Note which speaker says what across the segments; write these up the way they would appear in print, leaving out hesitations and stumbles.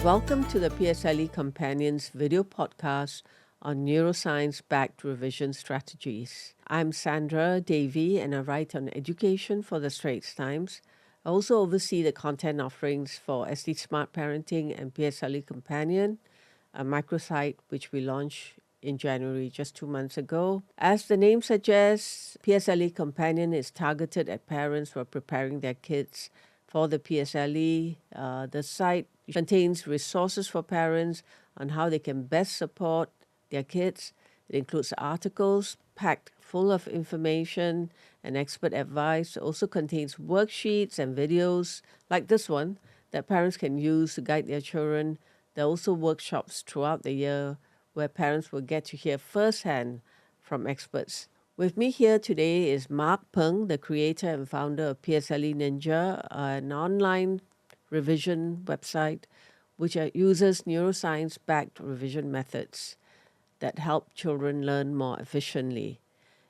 Speaker 1: Welcome to the PSLE Companion's video podcast on neuroscience-backed revision strategies. I'm Sandra, Davie, and I write on education for the Straits Times. I also oversee the content offerings for SD Smart Parenting and PSLE Companion, a microsite which we launched in January, just 2 months ago. As the name suggests, PSLE Companion is targeted at parents who are preparing their kids for the PSLE. The site contains resources for parents on how they can best support their kids. It includes articles packed full of information and expert advice. It also contains worksheets and videos like this one that parents can use to guide their children. There are also workshops throughout the year where parents will get to hear firsthand from experts. With me here today is Mark Peng, the creator and founder of PSLE Ninja, an online revision website which uses neuroscience-backed revision methods that help children learn more efficiently.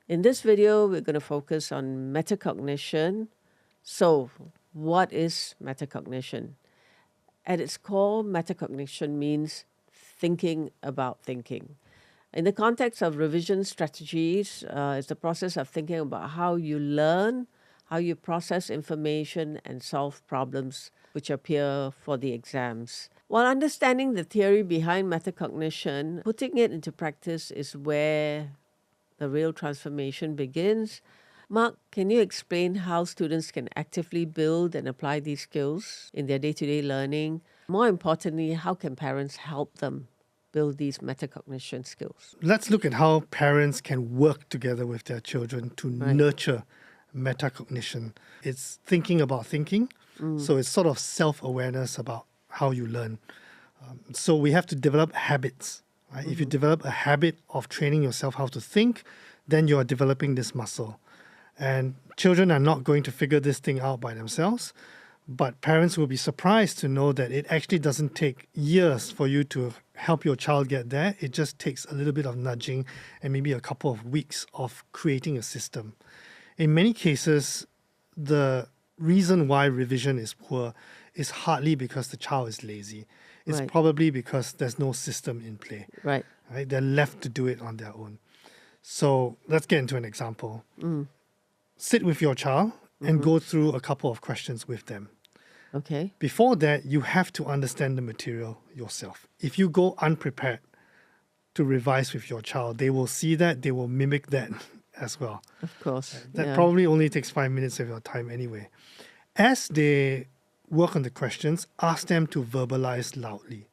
Speaker 1: In this video, we're going to focus on metacognition. So, what is metacognition? At its core, metacognition means thinking about thinking. In the context of revision strategies, it's the process of thinking about how you learn, how you process information, and solve problems which appear for the exams. While understanding the theory behind metacognition, putting it into practice is where the real transformation begins. Mark, can you explain how students can actively build and apply these skills in their day-to-day learning? More importantly, how can parents help them build these metacognition skills?
Speaker 2: Let's look at how parents can work together with their children to nurture metacognition. It's thinking about thinking, so it's sort of self-awareness about how you learn. So we have to develop habits. Right? If you develop a habit of training yourself how to think, then you are developing this muscle. And children are not going to figure this thing out by themselves, but parents will be surprised to know that it actually doesn't take years for you to help your child get there. It just takes a little bit of nudging and maybe a couple of weeks of creating a system. In many cases, the reason why revision is poor is hardly because the child is lazy. It's probably because there's no system in play. Right? They're left to do it on their own. So let's get into an example. Sit with your child and go through a couple of questions with them.
Speaker 1: Okay.
Speaker 2: Before that, you have to understand the material yourself. If you go unprepared to revise with your child, they will see that, they will mimic that as well.
Speaker 1: Of course.
Speaker 2: That probably only takes 5 minutes of your time anyway. As they work on the questions, ask them to verbalize loudly.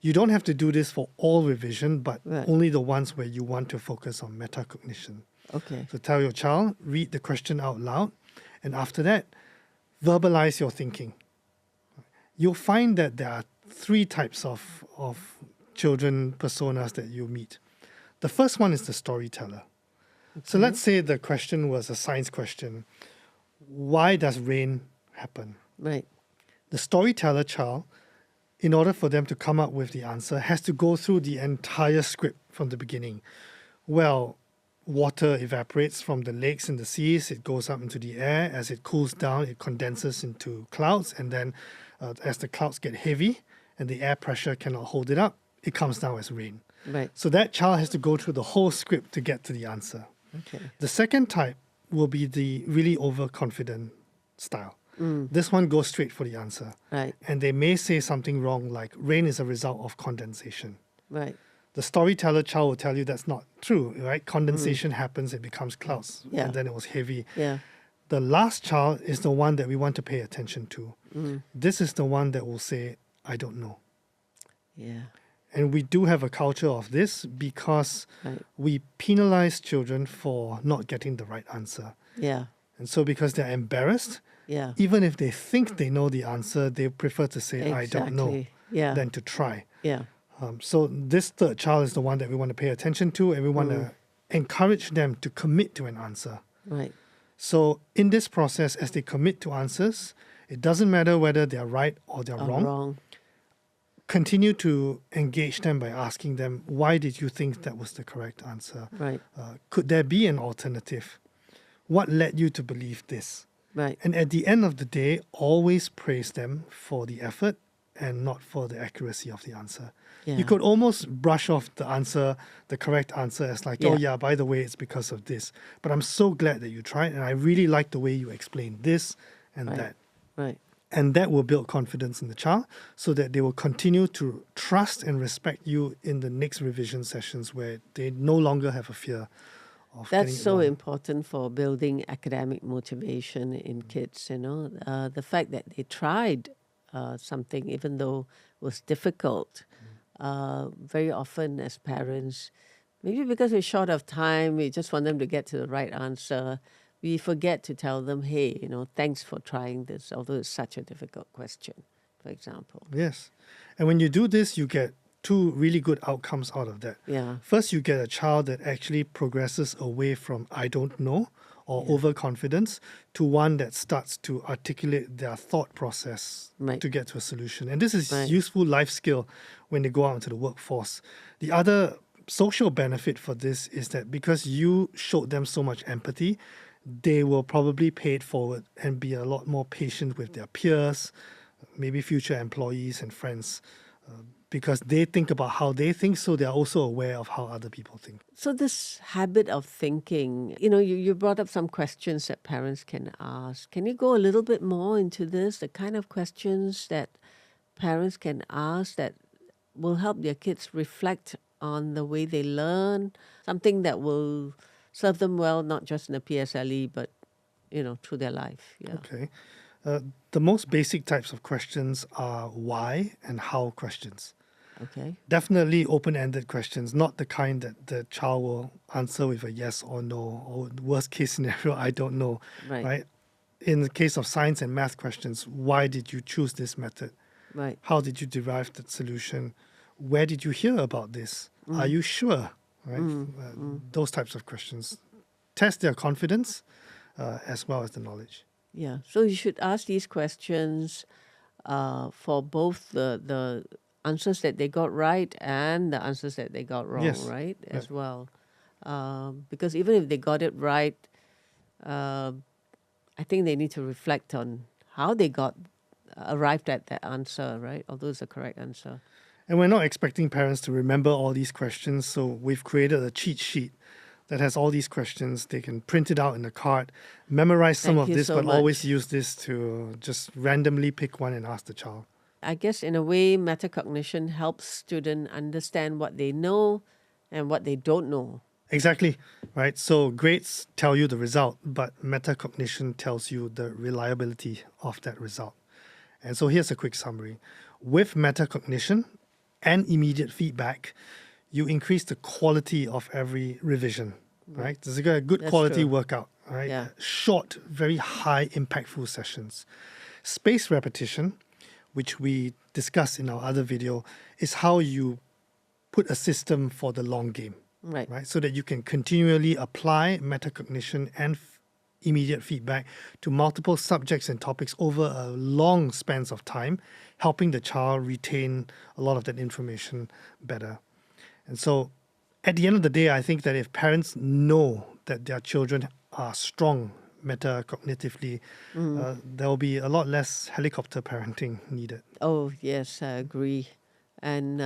Speaker 2: You don't have to do this for all revision, but only the ones where you want to focus on metacognition.
Speaker 1: Okay.
Speaker 2: So tell your child, read the question out loud, and after that, verbalize your thinking. You'll find that there are 3 types of children personas that you meet. The first one is the storyteller. So let's say the question was a science question. Why does rain happen?
Speaker 1: Right.
Speaker 2: The storyteller child, in order for them to come up with the answer, has to go through the entire script from the beginning. Well, water evaporates from the lakes and the seas. It goes up into the air. As it cools down, it condenses into clouds. And then as the clouds get heavy and the air pressure cannot hold it up, it comes down as rain.
Speaker 1: Right.
Speaker 2: So that child has to go through the whole script to get to the answer.
Speaker 1: Okay.
Speaker 2: The second type will be the really overconfident style. This one goes straight for the answer.
Speaker 1: Right.
Speaker 2: And they may say something wrong like rain is a result of condensation.
Speaker 1: Right.
Speaker 2: The storyteller child will tell you that's not true, right? Condensation happens, it becomes clouds, and then it was heavy.
Speaker 1: Yeah.
Speaker 2: The last child is the one that we want to pay attention to. This is the one that will say, I don't know.
Speaker 1: Yeah.
Speaker 2: And we do have a culture of this because we penalize children for not getting the right answer.
Speaker 1: Yeah.
Speaker 2: And so because they're embarrassed, even if they think they know the answer, they prefer to say, I don't know, than to try.
Speaker 1: Yeah.
Speaker 2: So this third child is the one that we want to pay attention to, and we want to encourage them to commit to an answer.
Speaker 1: Right.
Speaker 2: So in this process, as they commit to answers, it doesn't matter whether they're right or they're wrong. Continue to engage them by asking them, why did you think that was the correct answer?
Speaker 1: Right.
Speaker 2: Could there be an alternative? What led you to believe this?
Speaker 1: Right.
Speaker 2: And at the end of the day, always praise them for the effort and not for the accuracy of the answer.
Speaker 1: Yeah.
Speaker 2: You could almost brush off the answer, the correct answer, as like, oh
Speaker 1: Yeah.
Speaker 2: yeah, by the way, it's because of this. But I'm so glad that you tried, and I really like the way you explained this and
Speaker 1: Right.
Speaker 2: that.
Speaker 1: Right.
Speaker 2: And that will build confidence in the child so that they will continue to trust and respect you in the next revision sessions where they no longer have a fear of
Speaker 1: That's
Speaker 2: getting it
Speaker 1: so
Speaker 2: wrong.
Speaker 1: important for building academic motivation in kids, the fact that they tried something, even though it was difficult. Very often as parents, maybe because we're short of time, we just want them to get to the right answer. We forget to tell them, hey, thanks for trying this, although it's such a difficult question, for example.
Speaker 2: Yes. And when you do this, you get two really good outcomes out of that.
Speaker 1: Yeah.
Speaker 2: First, you get a child that actually progresses away from I don't know or overconfidence to one that starts to articulate their thought process
Speaker 1: Right.
Speaker 2: to get to a solution. And this is
Speaker 1: Right.
Speaker 2: useful life skill when they go out into the workforce. The other social benefit for this is that because you showed them so much empathy, they will probably pay it forward and be a lot more patient with their peers, maybe future employees and friends, because they think about how they think, so they're also aware of how other people think.
Speaker 1: So this habit of thinking, you brought up some questions that parents can ask. Can you go a little bit more into this, the kind of questions that parents can ask that will help their kids reflect on the way they learn, something that will serve them well, not just in the PSLE, but, through their life. Yeah.
Speaker 2: Okay. The most basic types of questions are why and how questions.
Speaker 1: Okay.
Speaker 2: Definitely open-ended questions, not the kind that the child will answer with a yes or no, or worst case scenario, I don't know.
Speaker 1: Right.
Speaker 2: In the case of science and math questions, why did you choose this method?
Speaker 1: Right.
Speaker 2: How did you derive that solution? Where did you hear about this? Are you sure? Right? Those types of questions test their confidence as well as the knowledge.
Speaker 1: Yeah. So you should ask these questions for both the answers that they got right and the answers that they got wrong,
Speaker 2: Yes.
Speaker 1: right?
Speaker 2: Yeah.
Speaker 1: As well. Because even if they got it right, I think they need to reflect on how they arrived at that answer, right? Although it's the correct answer.
Speaker 2: And we're not expecting parents to remember all these questions, so we've created a cheat sheet that has all these questions. They can print it out in a card, memorize some
Speaker 1: Thank
Speaker 2: of
Speaker 1: you
Speaker 2: this,
Speaker 1: so
Speaker 2: but
Speaker 1: much.
Speaker 2: always use this to just randomly pick one and ask the child.
Speaker 1: I guess in a way, metacognition helps students understand what they know and what they don't know.
Speaker 2: Exactly, right? So grades tell you the result, but metacognition tells you the reliability of that result. And so here's a quick summary. With metacognition and immediate feedback, you increase the quality of every revision, right? This is a good
Speaker 1: That's
Speaker 2: quality
Speaker 1: true.
Speaker 2: workout, right?
Speaker 1: Yeah.
Speaker 2: Short, very high impactful sessions. Spaced repetition, which we discussed in our other video, is how you put a system for the long game,
Speaker 1: Right.
Speaker 2: so that you can continually apply metacognition and immediate feedback to multiple subjects and topics over a long spans of time, helping the child retain a lot of that information better. And so at the end of the day, I think that if parents know that their children are strong metacognitively, there will be a lot less helicopter parenting needed.
Speaker 1: Oh, yes, I agree. And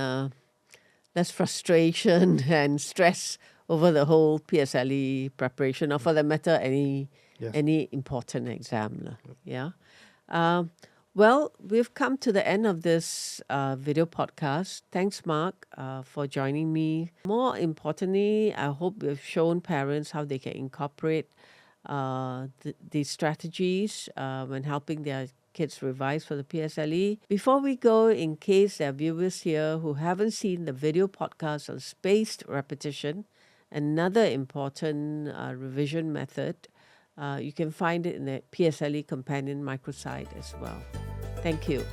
Speaker 1: less frustration and stress over the whole PSLE preparation, or for that matter, any important exam. Yeah. Well, we've come to the end of this video podcast. Thanks, Mark, for joining me. More importantly, I hope we've shown parents how they can incorporate these strategies when helping their kids revise for the PSLE. Before we go, in case there are viewers here who haven't seen the video podcast on spaced repetition, another important revision method, you can find it in the PSLE Companion microsite as well. Thank you.